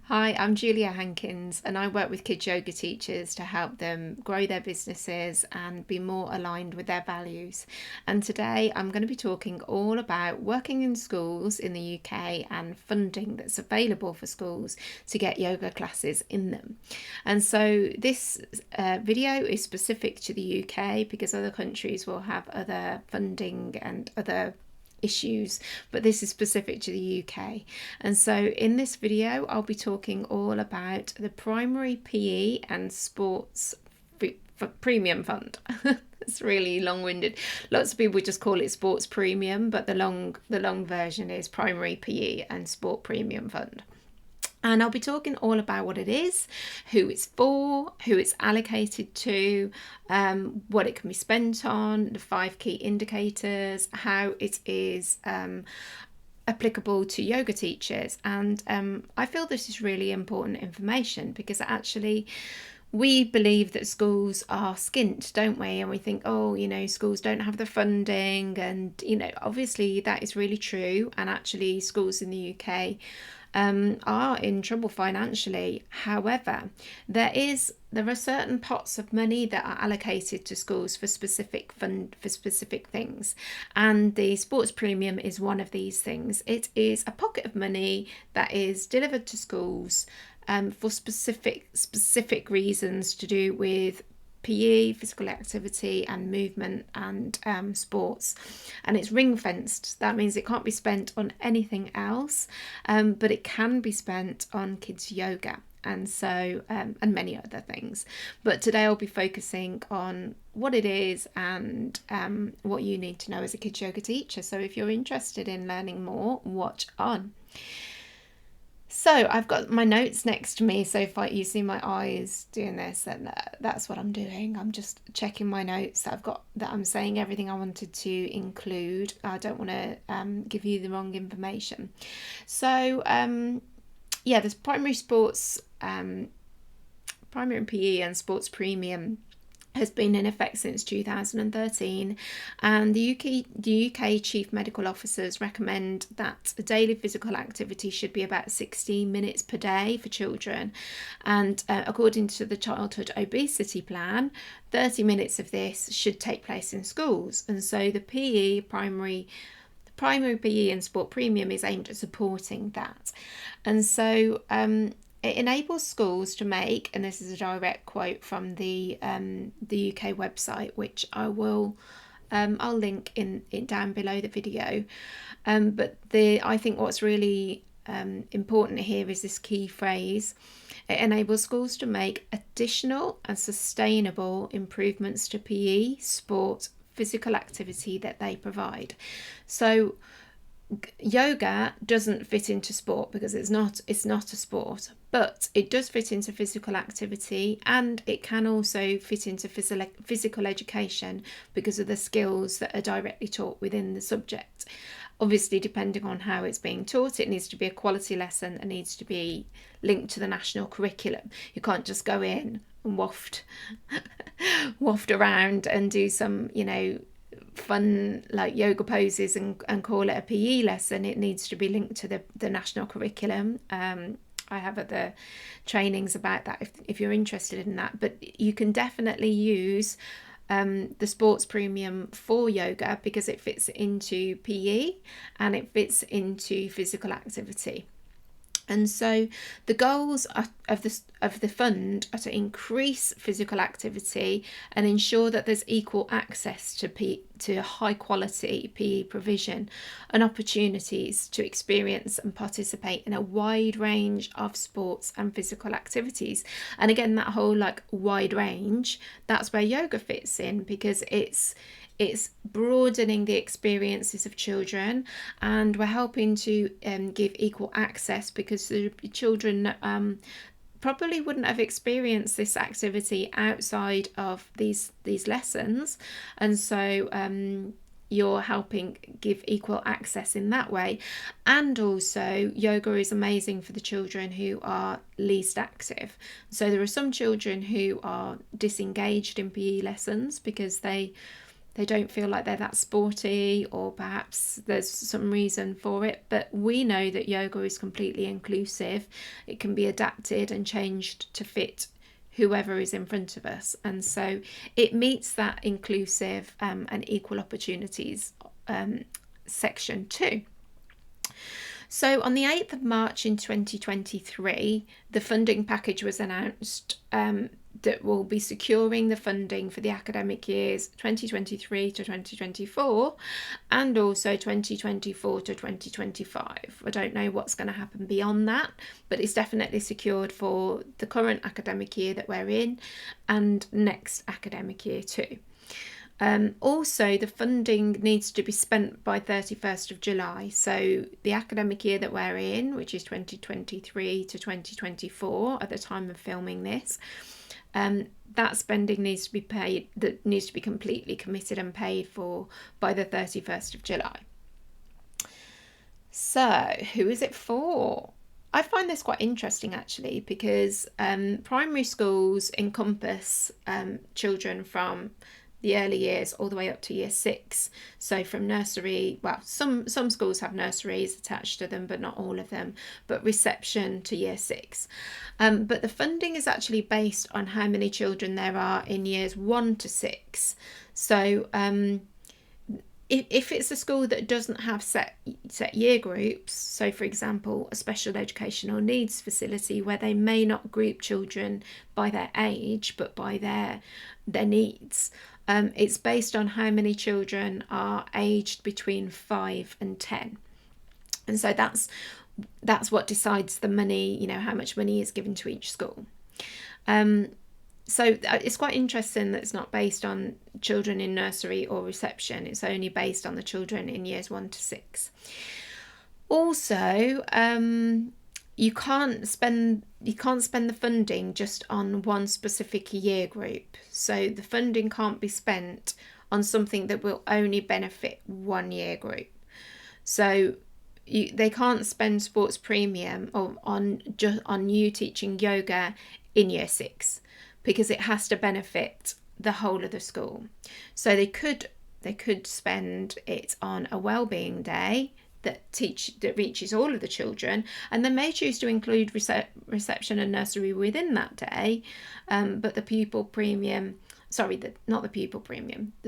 Hi, I'm Julia Hankins, and I work with kids yoga teachers to help them grow their businesses and be more aligned with their values. And today I'm going to be talking all about working in schools in the UK and funding that's available for schools to get yoga classes in them. And so this video is specific to the UK because other countries will have other funding and other issues, but this is specific to the UK. And so in this video, I'll be talking all about the primary PE and sports premium fund. It's really long-winded. Lots of people just call it sports premium, but the long version is primary PE and sport premium fund. And I'll be talking all about what it is, who it's for, who it's allocated to, what it can be spent on, the 5 key indicators, how it is applicable to yoga teachers. And I feel this is really important information because actually we believe that schools are skint, don't we? And we think, oh, schools don't have the funding. And, obviously that is really true. And actually schools in the UK are in trouble financially. However, there are certain pots of money that are allocated to schools for specific things, and the sports premium is one of these things. It is a pocket of money that is delivered to schools for specific reasons to do with PE, physical activity, and movement and sports. And it's ring fenced. That means it can't be spent on anything else, but it can be spent on kids' yoga. And so, and many other things. But today I'll be focusing on what it is and what you need to know as a kids' yoga teacher. So if you're interested in learning more, watch on. So I've got my notes next to me. So if you see my eyes doing this, then that's what I'm doing. I'm just checking my notes that I've got, that I'm saying everything I wanted to include. I don't want to give you the wrong information. So there's primary sports, primary PE and sports premium has been in effect since 2013, and the UK Chief Medical Officers recommend that a daily physical activity should be about 60 minutes per day for children, and according to the Childhood Obesity Plan, 30 minutes of this should take place in schools. And so the primary PE and sport premium is aimed at supporting that. And so it enables schools to make, and this is a direct quote from the UK website, which I'll link in down below the video. But I think what's really important here is this key phrase. It enables schools to make additional and sustainable improvements to PE, sport, physical activity that they provide. So yoga doesn't fit into sport because it's not a sport, but it does fit into physical activity, and it can also fit into physical education because of the skills that are directly taught within the subject. Obviously, depending on how it's being taught, it needs to be a quality lesson and needs to be linked to the national curriculum. You can't just go in and waft around and do some fun like yoga poses and call it a PE lesson. It needs to be linked to the national curriculum. I have other trainings about that if you're interested in that, but you can definitely use the sports premium for yoga because it fits into PE and it fits into physical activity. And so the goals of the fund are to increase physical activity and ensure that there's equal access to high quality PE provision and opportunities to experience and participate in a wide range of sports and physical activities. And again, that whole wide range, that's where yoga fits in because it's broadening the experiences of children, and we're helping to give equal access because the children probably wouldn't have experienced this activity outside of these lessons, and so you're helping give equal access in that way. And also yoga is amazing for the children who are least active. So there are some children who are disengaged in PE lessons because they they don't feel like they're that sporty, or perhaps there's some reason for it. But we know that yoga is completely inclusive. It can be adapted and changed to fit whoever is in front of us, and so it meets that inclusive and equal opportunities section too. So on the 8th of March in 2023, the funding package was announced that will be securing the funding for the academic years 2023 to 2024 and also 2024 to 2025. I don't know what's going to happen beyond that, but it's definitely secured for the current academic year that we're in and next academic year too. Also, the funding needs to be spent by 31st of July. So the academic year that we're in, which is 2023 to 2024 at the time of filming this, that spending needs to be paid, that needs to be completely committed and paid for by the 31st of July. So who is it for? I find this quite interesting actually, because primary schools encompass children from the early years all the way up to year 6. So from nursery, well, some schools have nurseries attached to them, but not all of them, but reception to year 6. But the funding is actually based on how many children there are in years 1 to 6. So if it's a school that doesn't have set year groups, so for example a special educational needs facility where they may not group children by their age but by their needs, it's based on how many children are aged between 5 and 10, and so that's what decides the money, you know, how much money is given to each school. So it's quite interesting that it's not based on children in nursery or reception. It's only based on the children in years 1 to 6. Also, you can't spend the funding just on one specific year group. So the funding can't be spent on something that will only benefit one year group. So they can't spend sports premium on you teaching yoga in year 6, because it has to benefit the whole of the school. So they could spend it on a wellbeing day that reaches all of the children, and they may choose to include reception and nursery within that day. But the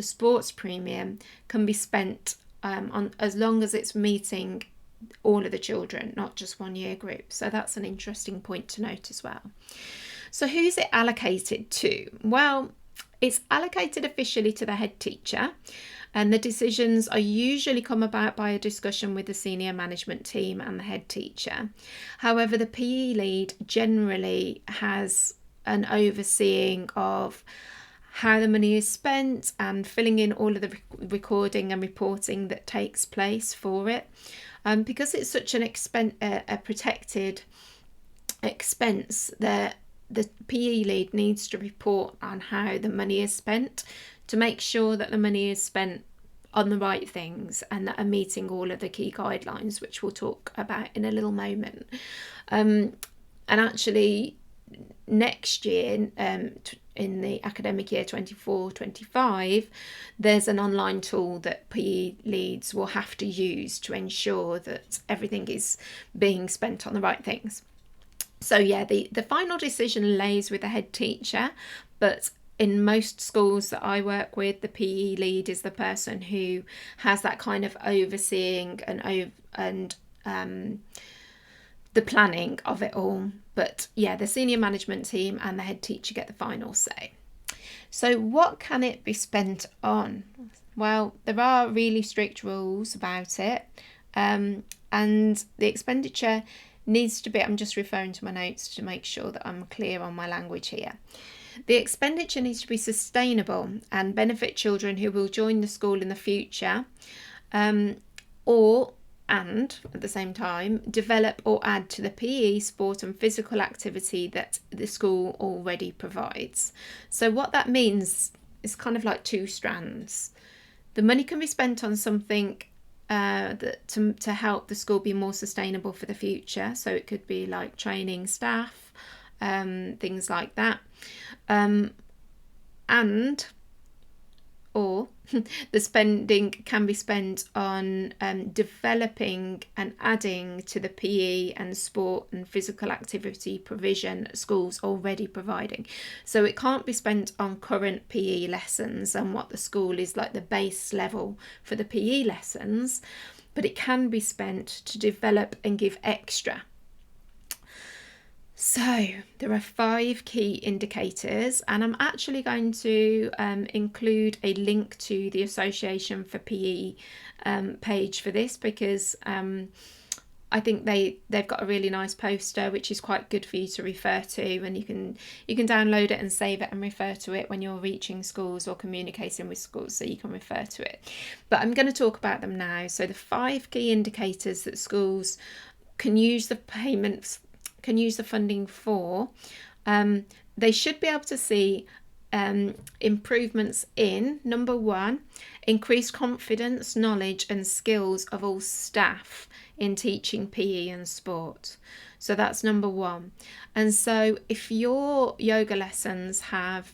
sports premium can be spent on as long as it's meeting all of the children, not just one year group. So that's an interesting point to note as well. So who's it allocated to? Well, it's allocated officially to the head teacher, and the decisions are usually come about by a discussion with the senior management team and the head teacher. However, the PE lead generally has an overseeing of how the money is spent and filling in all of the recording and reporting that takes place for it. Because it's such a protected expense, the PE lead needs to report on how the money is spent to make sure that the money is spent on the right things and that are meeting all of the key guidelines, which we'll talk about in a little moment. And actually next year, in the academic year 24-25, there's an online tool that PE leads will have to use to ensure that everything is being spent on the right things. So yeah, the final decision lays with the head teacher, but in most schools that I work with, the PE lead is the person who has that kind of overseeing and the planning of it all. But yeah, the senior management team and the head teacher get the final say. So what can it be spent on? Well, there are really strict rules about it, and the expenditure needs to be, I'm just referring to my notes to make sure that I'm clear on my language here. The expenditure needs to be sustainable and benefit children who will join the school in the future, and at the same time develop or add to the PE, sport and physical activity that the school already provides. So what that means is kind of like two strands. The money can be spent on something to help the school be more sustainable for the future. So it could be like training staff, things like that. And or the spending can be spent on developing and adding to the PE and sport and physical activity provision schools already providing. So it can't be spent on current PE lessons and what the school is like the base level for the PE lessons, but it can be spent to develop and give extra. So there are 5 key indicators, and I'm actually going to include a link to the Association for PE page for this, because I think they've got a really nice poster which is quite good for you to refer to, and you can download it and save it and refer to it when you're reaching schools or communicating with schools, so you can refer to it. But I'm going to talk about them now. So the 5 key indicators that schools can use the funding for, they should be able to see improvements in, number 1, increased confidence, knowledge and skills of all staff in teaching PE and sport. So that's number 1. And so if your yoga lessons have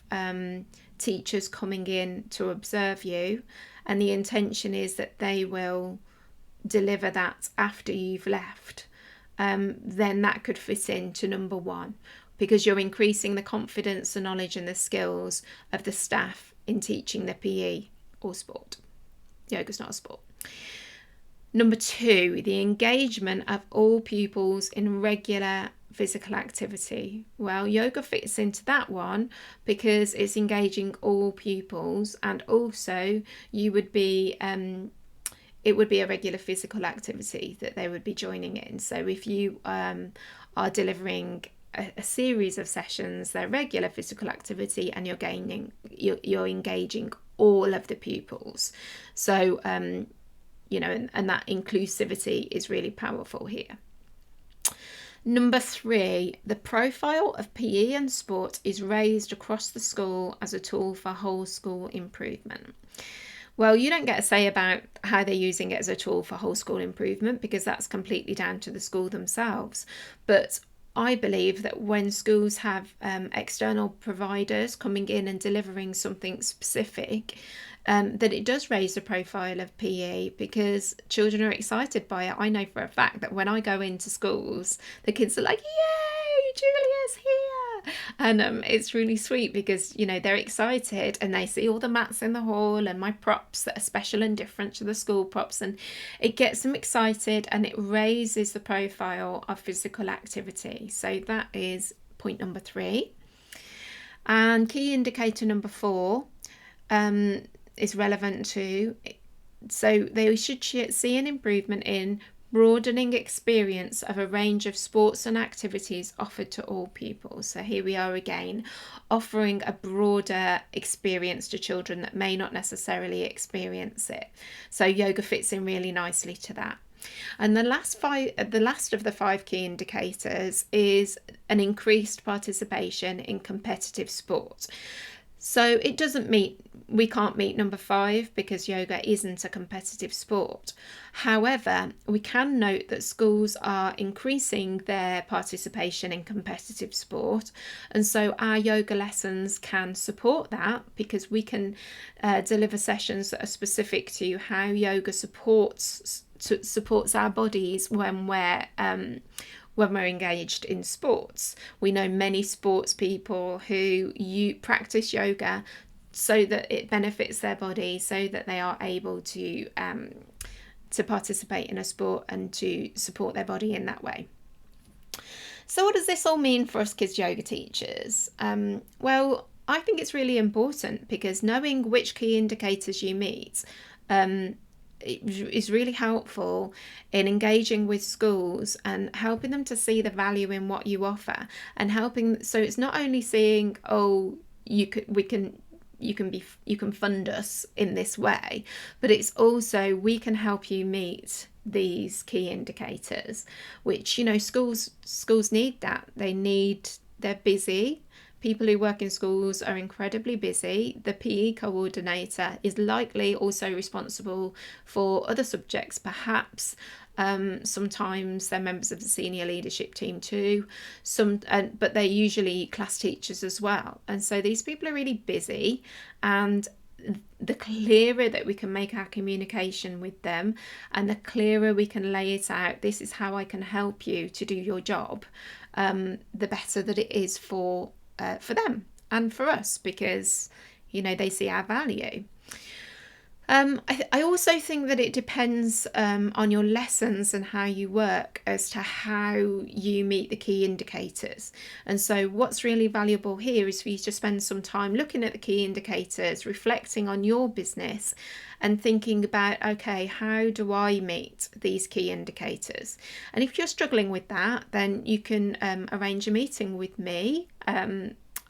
teachers coming in to observe you, and the intention is that they will deliver that after you've left, then that could fit into number 1, because you're increasing the confidence, the knowledge and the skills of the staff in teaching the PE or sport. Yoga's not a sport. Number 2, the engagement of all pupils in regular physical activity. Well, yoga fits into that one because it's engaging all pupils, and also you would be it would be a regular physical activity that they would be joining in. So if you are delivering a series of sessions, they're regular physical activity, and you're engaging all of the pupils. So and that inclusivity is really powerful here. Number 3, the profile of PE and sport is raised across the school as a tool for whole school improvement. Well, you don't get a say about how they're using it as a tool for whole school improvement, because that's completely down to the school themselves. But I believe that when schools have external providers coming in and delivering something specific, that it does raise the profile of PE, because children are excited by it. I know for a fact that when I go into schools, the kids are like, "Yay, Julia's here!" And it's really sweet because they're excited, and they see all the mats in the hall and my props that are special and different to the school props, and it gets them excited, and it raises the profile of physical activity. So that is point number 3. And key indicator number 4 is relevant to, so they should see an improvement in broadening experience of a range of sports and activities offered to all pupils. So here we are again, offering a broader experience to children that may not necessarily experience it. So yoga fits in really nicely to that. And the last of the 5 key indicators is an increased participation in competitive sport. So we can't meet number 5 because yoga isn't a competitive sport. However, we can note that schools are increasing their participation in competitive sport, and so our yoga lessons can support that, because we can deliver sessions that are specific to how yoga supports our bodies when we're engaged in sports. We know many sports people who practice yoga so that it benefits their body, so that they are able to participate in a sport and to support their body in that way. So what does this all mean for us kids yoga teachers? Well, I think it's really important, because knowing which key indicators you meet is really helpful in engaging with schools and helping them to see the value in what you offer, and helping. So it's not only seeing, oh, you can fund us in this way, but it's also we can help you meet these key indicators, which schools need that. They're busy. People who work in schools are incredibly busy. The PE coordinator is likely also responsible for other subjects, perhaps. Sometimes they're members of the senior leadership team too. But they're usually class teachers as well. And so these people are really busy, and the clearer that we can make our communication with them, and the clearer we can lay it out, this is how I can help you to do your job, the better that it is for them and for us, because they see our value. I also think that it depends on your lessons and how you work as to how you meet the key indicators. And so what's really valuable here is for you to spend some time looking at the key indicators, reflecting on your business and thinking about, okay, how do I meet these key indicators? And if you're struggling with that, then you can arrange a meeting with me.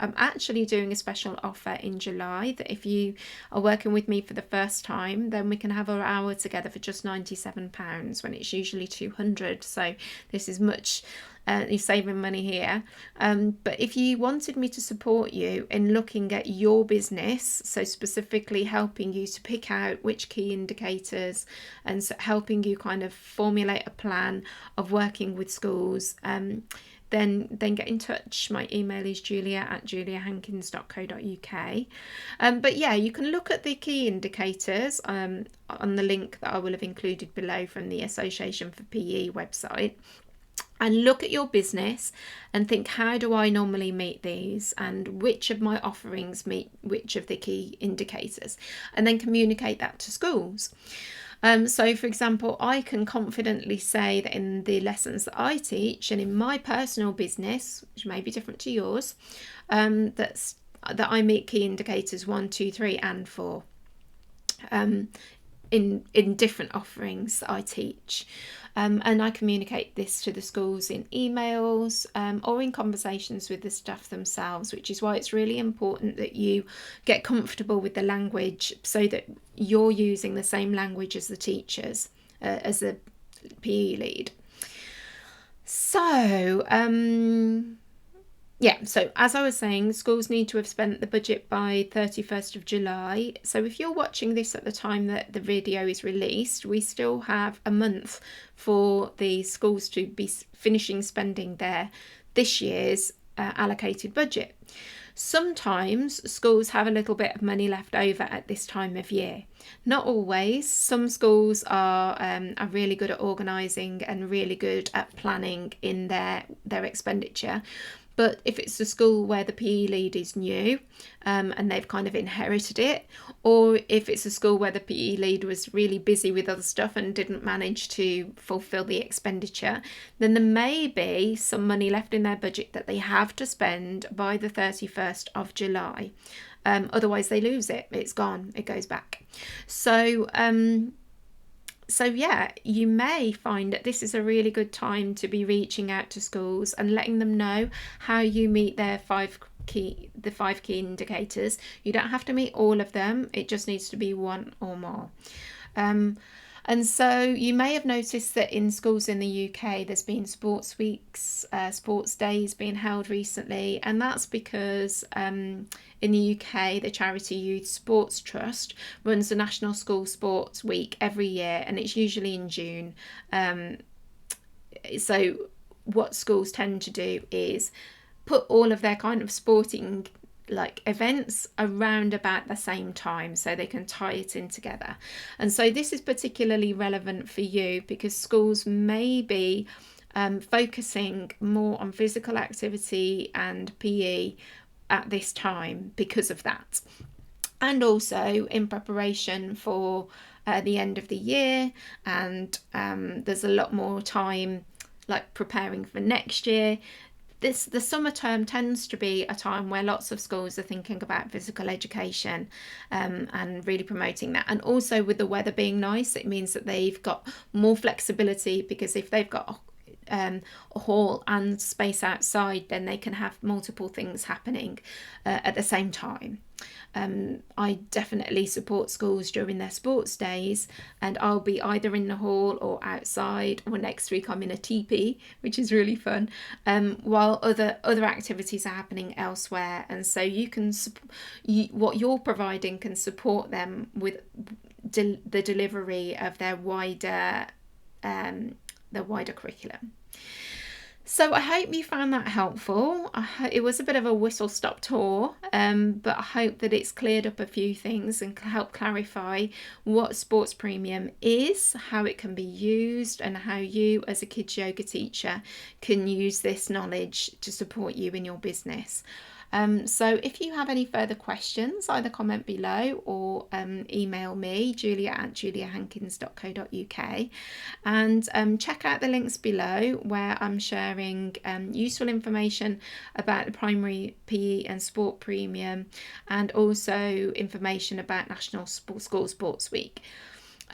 I'm actually doing a special offer in July that if you are working with me for the first time, then we can have an hour together for just £97 when it's usually £200. So this is much, you're saving money here. But if you wanted me to support you in looking at your business, so specifically helping you to pick out which key indicators and helping you kind of formulate a plan of working with schools, then get in touch. My email is julia@juliahankins.co.uk. But yeah, you can look at the key indicators on the link that I will have included below from the Association for PE website, and look at your business and think, how do I normally meet these, and which of my offerings meet which of the key indicators, and then communicate that to schools. So, for example, I can confidently say that in the lessons that I teach and in my personal business, which may be different to yours, that I meet key indicators 1, 2, 3, and 4 in different offerings that I teach. And I communicate this to the schools in emails or in conversations with the staff themselves, which is why it's really important that you get comfortable with the language so that you're using the same language as the teachers, as the PE lead. So, so as I was saying, schools need to have spent the budget by 31st of July. So if you're watching this at the time that the video is released, we still have a month for the schools to be finishing spending this year's allocated budget. Sometimes schools have a little bit of money left over at this time of year. Not always. Some schools are really good at organising and really good at planning in their expenditure. But if it's a school where the PE lead is new and they've kind of inherited it, or if it's a school where the PE lead was really busy with other stuff and didn't manage to fulfil the expenditure, then there may be some money left in their budget that they have to spend by the 31st of July. Otherwise they lose it. It's gone. It goes back. So you may find that this is a really good time to be reaching out to schools and letting them know how you meet their five key indicators. You don't have to meet all of them. It just needs to be one or more. And so you may have noticed that in schools in the UK, there's been sports weeks, sports days being held recently. And that's because in the UK, the charity Youth Sports Trust runs the National School Sports Week every year, and it's usually in June. So what schools tend to do is put all of their kind of sporting events around about the same time so they can tie it in together. And so this is particularly relevant for you because schools may be focusing more on physical activity and PE at this time because of that, and also in preparation for the end of the year, and there's a lot more time preparing for next year. The summer term tends to be a time where lots of schools are thinking about physical education and really promoting that. And also with the weather being nice, it means that they've got more flexibility, because if they've got a hall and space outside, then they can have multiple things happening at the same time. I definitely support schools during their sports days, and I'll be either in the hall or outside, or next week I'm in a teepee, which is really fun, while other activities are happening elsewhere. And so you can what you're providing can support them with the delivery of their wider curriculum. So I hope you found that helpful. It was a bit of a whistle-stop tour, but I hope that it's cleared up a few things and helped clarify what sports premium is, how it can be used, and how you, as a kids yoga teacher, can use this knowledge to support you in your business. So if you have any further questions, either comment below or email me, julia@juliahankins.co.uk, and check out the links below where I'm sharing useful information about the primary PE and sport premium, and also information about National School Sports Week.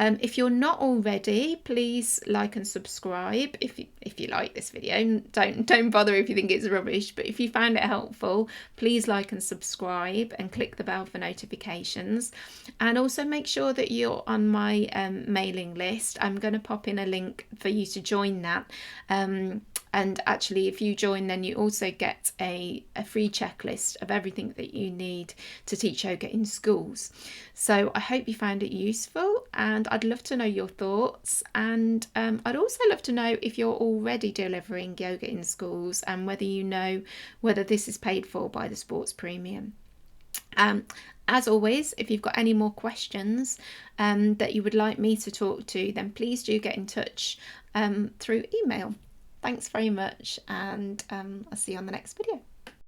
If you're not already, please like and subscribe if you like this video. Don't bother if you think it's rubbish, but if you found it helpful, please like and subscribe and click the bell for notifications. And also make sure that you're on my mailing list. I'm going to pop in a link for you to join that. And actually, if you join, then you also get a free checklist of everything that you need to teach yoga in schools. So I hope you found it useful, and I'd love to know your thoughts. And I'd also love to know if you're already delivering yoga in schools and whether you know whether this is paid for by the sports premium. As always, if you've got any more questions that you would like me to talk to, then please do get in touch through email. Thanks very much, and I'll see you on the next video.